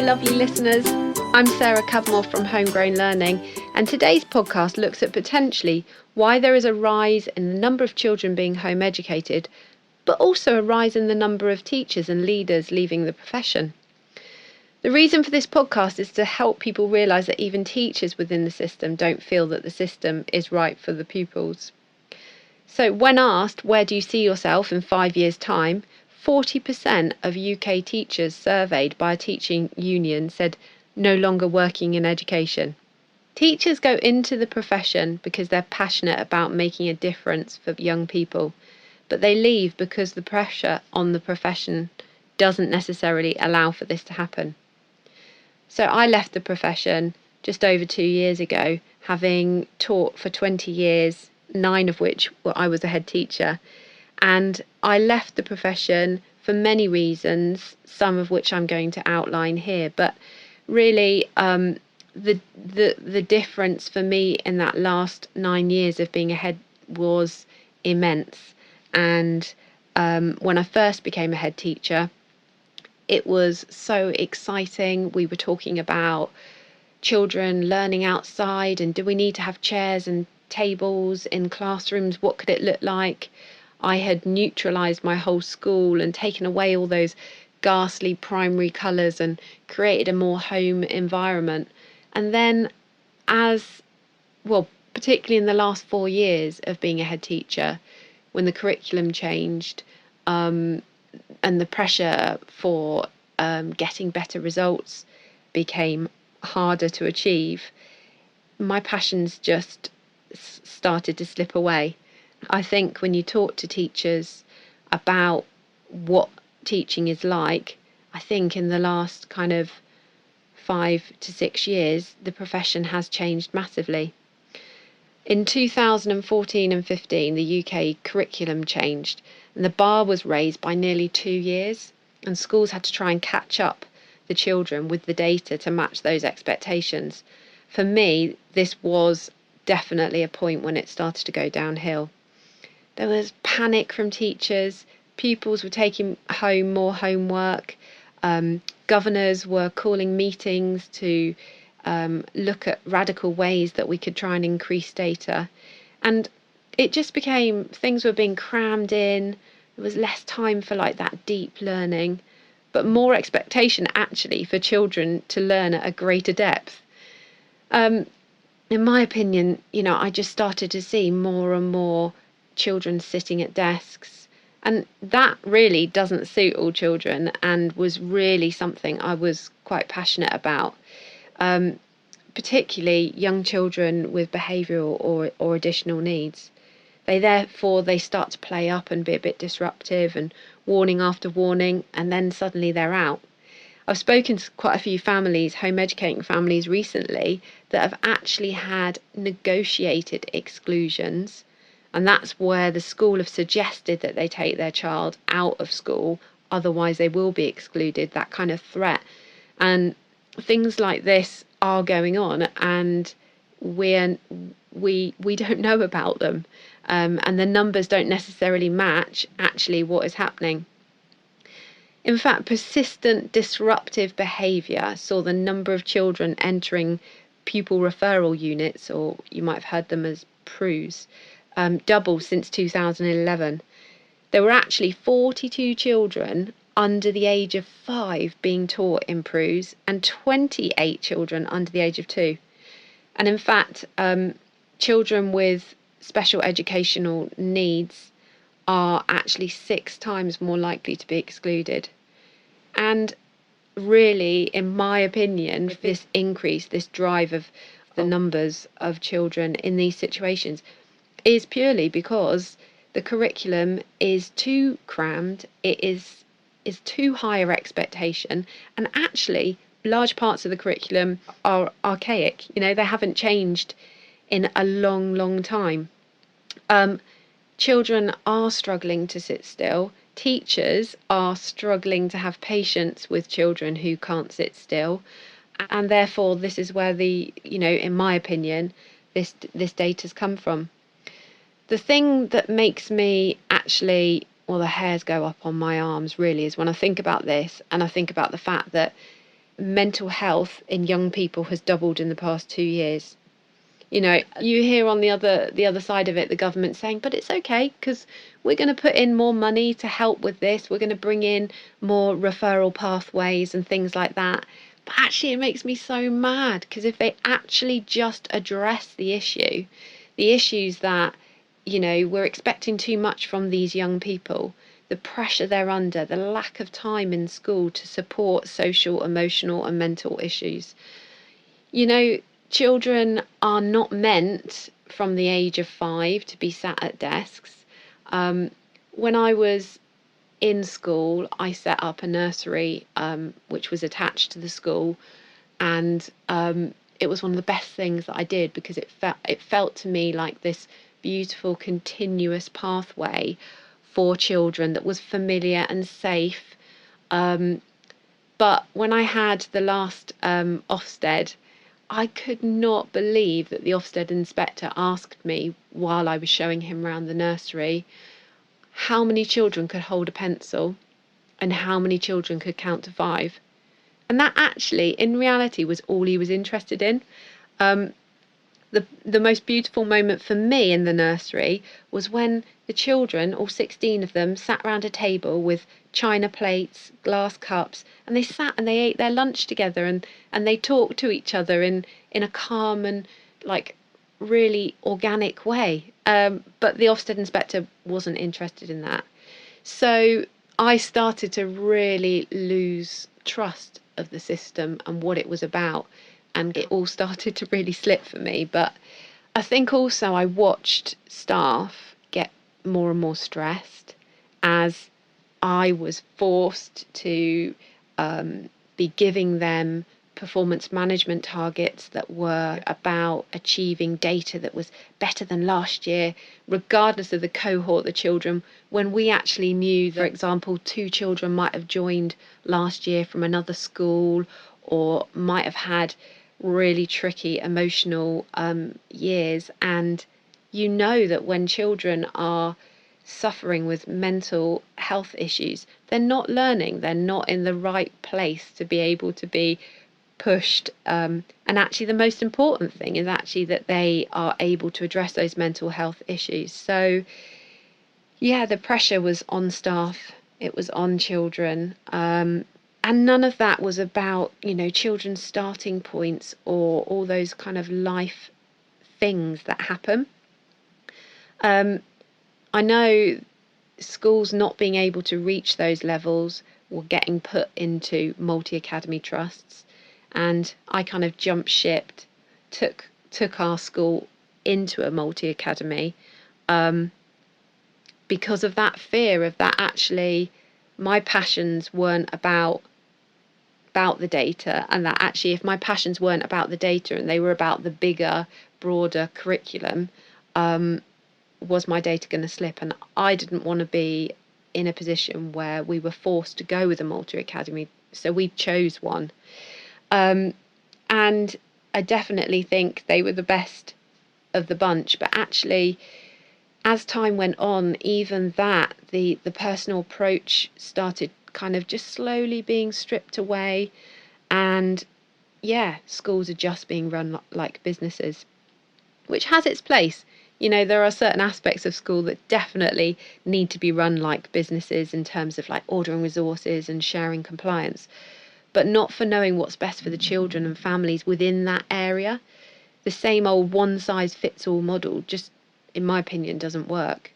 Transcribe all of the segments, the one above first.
lovely listeners. I'm Sarah Cavmore from Homegrown Learning, and today's podcast looks at potentially why there is a rise in the number of children being home educated, but also a rise in the number of teachers and leaders leaving the profession. The reason for this podcast is to help people realise that even teachers within the system don't feel that the system is right for the pupils. So when asked, where do you see yourself in 5 years' time, 40% of UK teachers surveyed by a teaching union said no longer working in education. Teachers go into the profession because they're passionate about making a difference for young people, but they leave because the pressure on the profession doesn't necessarily allow for this to happen. So I left the profession just over 2 years ago, having taught for 20 years, 9 of which I was a head teacher. And I left the profession for many reasons, some of which I'm going to outline here. But really, the difference for me in that last 9 years of being a head was immense. And when I first became a head teacher, it was so exciting. We were talking about children learning outside, and do we need to have chairs and tables in classrooms? What could it look like? I had neutralised my whole school and taken away all those ghastly primary colours and created a more home environment. And then particularly in the last 4 years of being a head teacher, when the curriculum changed and the pressure for getting better results became harder to achieve, my passions just started to slip away. I think when you talk to teachers about what teaching is like, I think in the last kind of 5 to 6 years, the profession has changed massively. In 2014 and 15, the UK curriculum changed and the bar was raised by nearly 2 years, and schools had to try and catch up the children with the data to match those expectations. For me, this was definitely a point when it started to go downhill. There was panic from teachers. Pupils were taking home more homework. Governors were calling meetings to look at radical ways that we could try and increase data. And it just became, things were being crammed in. There was less time for like that deep learning, but more expectation actually for children to learn at a greater depth. In my opinion, I just started to see more and more children sitting at desks, and that really doesn't suit all children and was really something I was quite passionate about, particularly young children with behavioural or additional needs. They start to play up and be a bit disruptive, and warning after warning, and then suddenly they're out. I've spoken to quite a few families, home educating families recently, that have actually had negotiated exclusions. And that's where the school have suggested that they take their child out of school, otherwise they will be excluded, that kind of threat. And things like this are going on, and we don't know about them. And the numbers don't necessarily match actually what is happening. In fact, persistent disruptive behaviour saw the number of children entering pupil referral units, or you might have heard them as PRUs, double since 2011. There were actually 42 children under the age of 5 being taught in PRUs, and 28 children under the age of 2. And in fact, children with special educational needs are actually 6 times more likely to be excluded. And really, in my opinion, this increase, this drive of the numbers of children in these situations is purely because the curriculum is too crammed, it is too high a expectation, and actually large parts of the curriculum are archaic. They haven't changed in a long time. Children are struggling to sit still. Teachers are struggling to have patience with children who can't sit still. And therefore, this is where in my opinion, this data's come from. The thing that makes me actually, the hairs go up on my arms really, is when I think about this, and I think about the fact that mental health in young people has doubled in the past 2 years. You know, you hear on the other side of it, the government saying, but it's okay because we're going to put in more money to help with this. We're going to bring in more referral pathways and things like that. But actually, it makes me so mad because if they actually just address the issues that, you know, we're expecting too much from these young people, the pressure they're under, the lack of time in school to support social, emotional, and mental issues. You know, children are not meant from the age of 5 to be sat at desks. When I was in school, I set up a nursery which was attached to the school, and it was one of the best things that I did because it felt to me like this beautiful continuous pathway for children that was familiar and safe. Um, but when I had the last Ofsted, I could not believe that the Ofsted inspector asked me while I was showing him round the nursery how many children could hold a pencil and how many children could count to 5. And that actually, in reality, was all he was interested in. Um, the most beautiful moment for me in the nursery was when the children, all 16 of them, sat round a table with china plates, glass cups, and they sat and they ate their lunch together, and they talked to each other in a calm and like really organic way. But the Ofsted inspector wasn't interested in that. So I started to really lose trust of the system and what it was about, and it all started to really slip for me. But I think also I watched staff get more and more stressed as I was forced to be giving them performance management targets that were about achieving data that was better than last year, regardless of the cohort, the children, when we actually knew that, for example, 2 children might have joined last year from another school or might have had really tricky emotional years. And you know that when children are suffering with mental health issues, they're not learning, they're not in the right place to be able to be pushed. And actually, the most important thing is actually that they are able to address those mental health issues. So, yeah, the pressure was on staff, it was on children. And none of that was about, you know, children's starting points or all those kind of life things that happen. Um, I know schools not being able to reach those levels were getting put into multi-academy trusts, and I kind of jumped shipped, took our school into a multi-academy um, because of that fear of that actually my passions weren't about the data, and that actually if my passions weren't about the data and they were about the bigger, broader curriculum, was my data going to slip? And I didn't want to be in a position where we were forced to go with a multi-academy, so we chose one. And I definitely think they were the best of the bunch, but actually as time went on, even that, the personal approach started kind of just slowly being stripped away. And yeah, schools are just being run like businesses, which has its place. You know, there are certain aspects of school that definitely need to be run like businesses in terms of like ordering resources and sharing compliance, but not for knowing what's best for the children and families within that area. The same old one size fits all model just, in my opinion, doesn't work.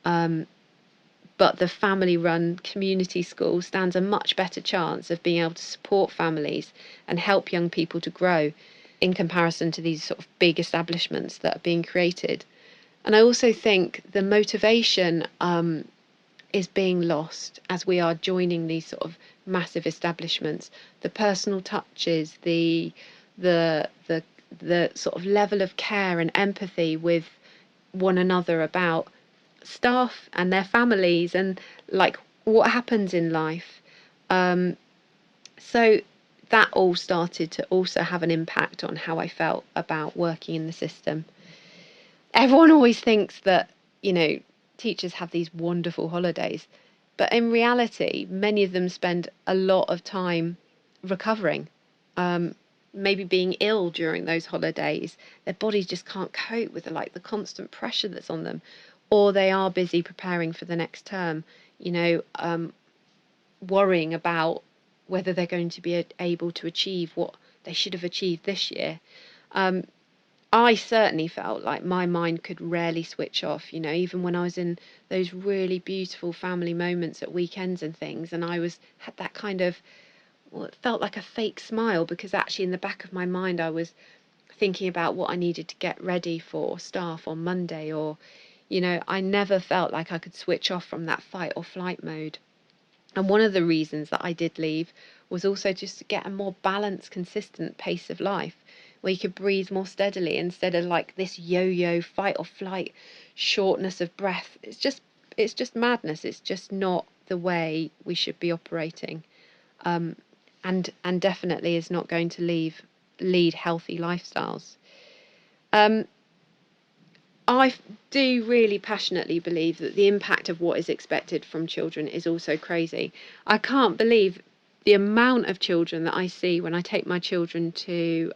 But the family run community school stands a much better chance of being able to support families and help young people to grow in comparison to these sort of big establishments that are being created. And I also think the motivation is being lost as we are joining these sort of massive establishments. The personal touches, the sort of level of care and empathy with one another about staff and their families and like what happens in life. So that all started to also have an impact on how I felt about working in the system. Everyone always thinks that, you know, teachers have these wonderful holidays, but in reality, many of them spend a lot of time recovering. maybe being ill during those holidays. Their bodies just can't cope with the constant pressure that's on them, or they are busy preparing for the next term, you know, worrying about whether they're going to be able to achieve what they should have achieved this year. Um, I certainly felt like my mind could rarely switch off, even when I was in those really beautiful family moments at weekends and things, and had that kind of, well, it felt like a fake smile because actually in the back of my mind I was thinking about what I needed to get ready for staff on Monday, or, I never felt like I could switch off from that fight or flight mode. And one of the reasons that I did leave was also just to get a more balanced, consistent pace of life where you could breathe more steadily instead of like this yo-yo fight or flight, shortness of breath. It's just madness. It's just not the way we should be operating. Um, and definitely is not going to lead healthy lifestyles. Um, I do really passionately believe that the impact of what is expected from children is also crazy. I can't believe the amount of children that I see when I take my children to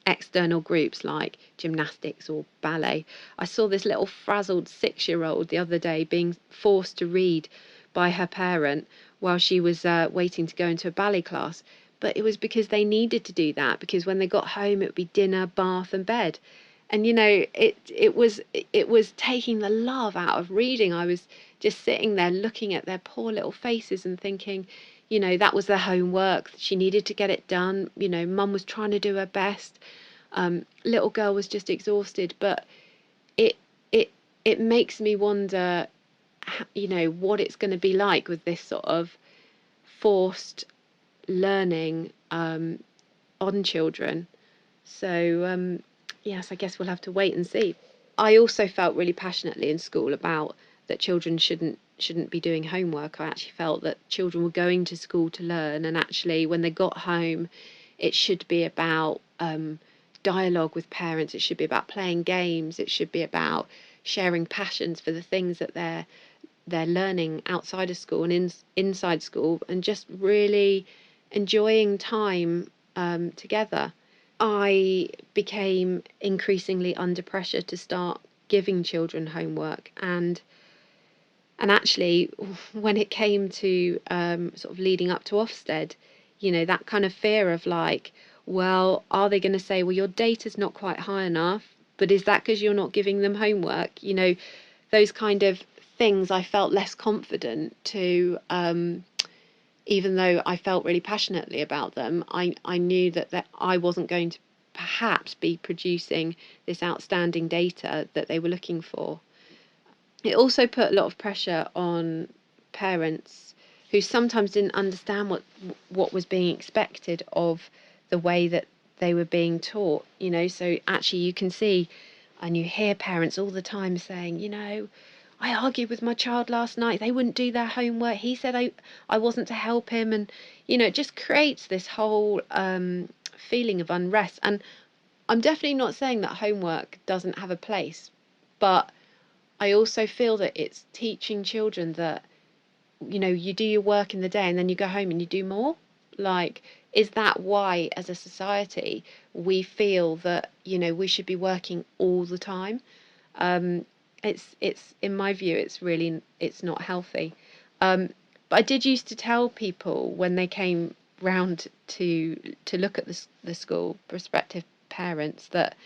external groups like gymnastics or ballet. I saw this little frazzled 6-year-old the other day being forced to read by her parent while she was waiting to go into a ballet class. But it was because they needed to do that, because when they got home it would be dinner, bath and bed. And it was taking the love out of reading. I was just sitting there looking at their poor little faces and thinking, that was their homework. She needed to get it done. Mum was trying to do her best. Little girl was just exhausted. But it it it makes me wonder, what it's going to be like with this sort of forced learning on children. So yes, I guess we'll have to wait and see. I also felt really passionately in school about that children shouldn't be doing homework. I actually felt that children were going to school to learn, and actually when they got home, it should be about dialogue with parents. It should be about playing games. It should be about sharing passions for the things that they're learning outside of school and inside school, and just really enjoying time together. I became increasingly under pressure to start giving children homework, and actually when it came to sort of leading up to Ofsted, that kind of fear of like, well, are they going to say, well, your data's not quite high enough, but is that because you're not giving them homework? Those kind of things. I felt less confident to, even though I felt really passionately about them, I knew that I wasn't going to perhaps be producing this outstanding data that they were looking for. It also put a lot of pressure on parents who sometimes didn't understand what was being expected of the way that they were being taught. So actually you can see and you hear parents all the time saying, I argued with my child last night. They wouldn't do their homework. He said I wasn't to help him. And, it just creates this whole feeling of unrest. And I'm definitely not saying that homework doesn't have a place, but I also feel that it's teaching children that, you do your work in the day and then you go home and you do more. Like, is that why, as a society, we feel that, we should be working all the time? Um, it's in my view, it's not healthy. But I did used to tell people when they came round to look at the school, prospective parents, that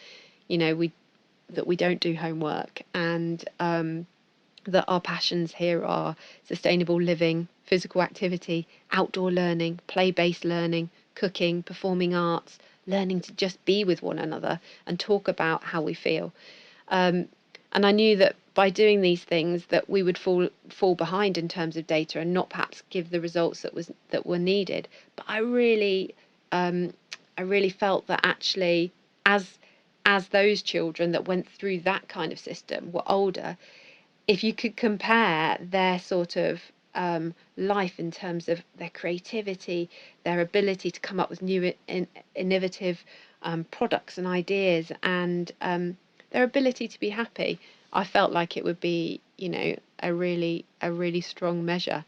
we don't do homework, and that our passions here are sustainable living, physical activity, outdoor learning, play-based learning, cooking, performing arts, learning to just be with one another and talk about how we feel. Um, and I knew that by doing these things that we would fall behind in terms of data and not perhaps give the results that were needed. But um, I really felt that actually, as those children that went through that kind of system were older, if you could compare their sort of life in terms of their creativity, their ability to come up with new innovative products and ideas, and their ability to be happy, I felt like it would be, a really strong measure.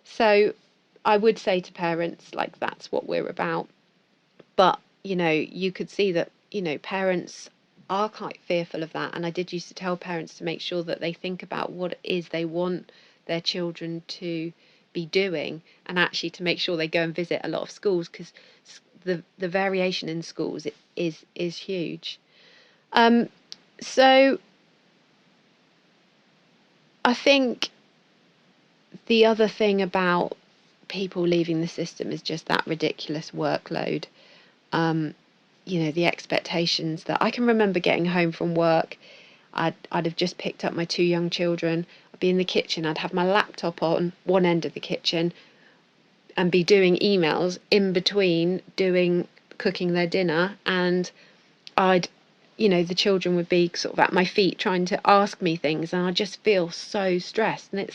So I would say to parents, like, that's what we're about. But, you could see that, parents are quite fearful of that. And I did used to tell parents to make sure that they think about what it is they want their children to be doing, and actually to make sure they go and visit a lot of schools, because the variation in schools is huge. So I think the other thing about people leaving the system is just that ridiculous workload. The expectations that I can remember getting home from work. I'd have just picked up my two young children. I'd be in the kitchen. I'd have my laptop on one end of the kitchen and be doing emails in between cooking their dinner. And the children would be sort of at my feet trying to ask me things, and I just feel so stressed. And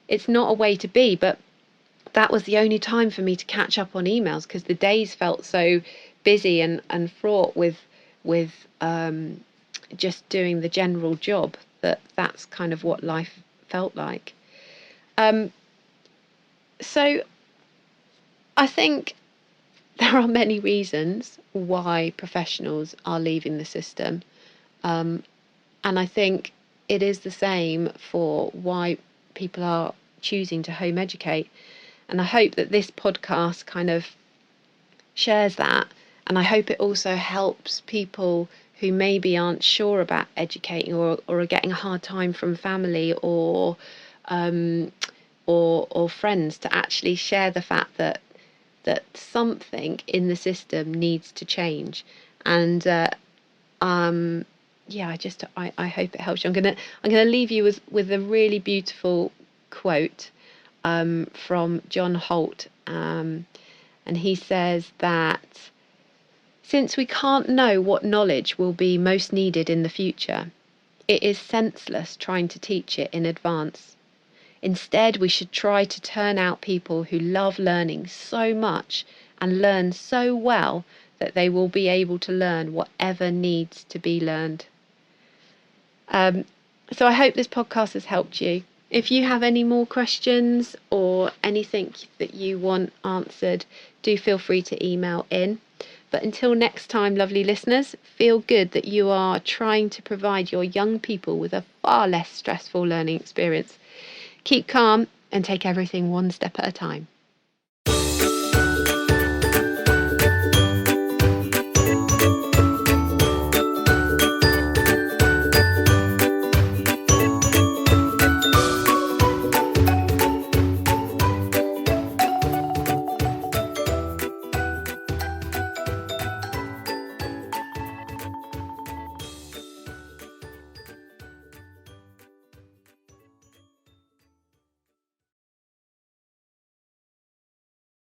it's not a way to be, but that was the only time for me to catch up on emails, because the days felt so busy and fraught with just doing the general job, that's kind of what life felt like. So I think there are many reasons why professionals are leaving the system. And I think it is the same for why people are choosing to home educate. And I hope that this podcast kind of shares that. And I hope it also helps people who maybe aren't sure about educating, or are getting a hard time from family or friends, to actually share the fact that something in the system needs to change. And I hope it helps you. I'm gonna leave you with a really beautiful quote from John Holt, and he says that since we can't know what knowledge will be most needed in the future, it is senseless trying to teach it in advance. Instead, we should try to turn out people who love learning so much and learn so well that they will be able to learn whatever needs to be learned. So I hope this podcast has helped you. If you have any more questions or anything that you want answered, do feel free to email in. But until next time, lovely listeners, feel good that you are trying to provide your young people with a far less stressful learning experience. Keep calm and take everything one step at a time.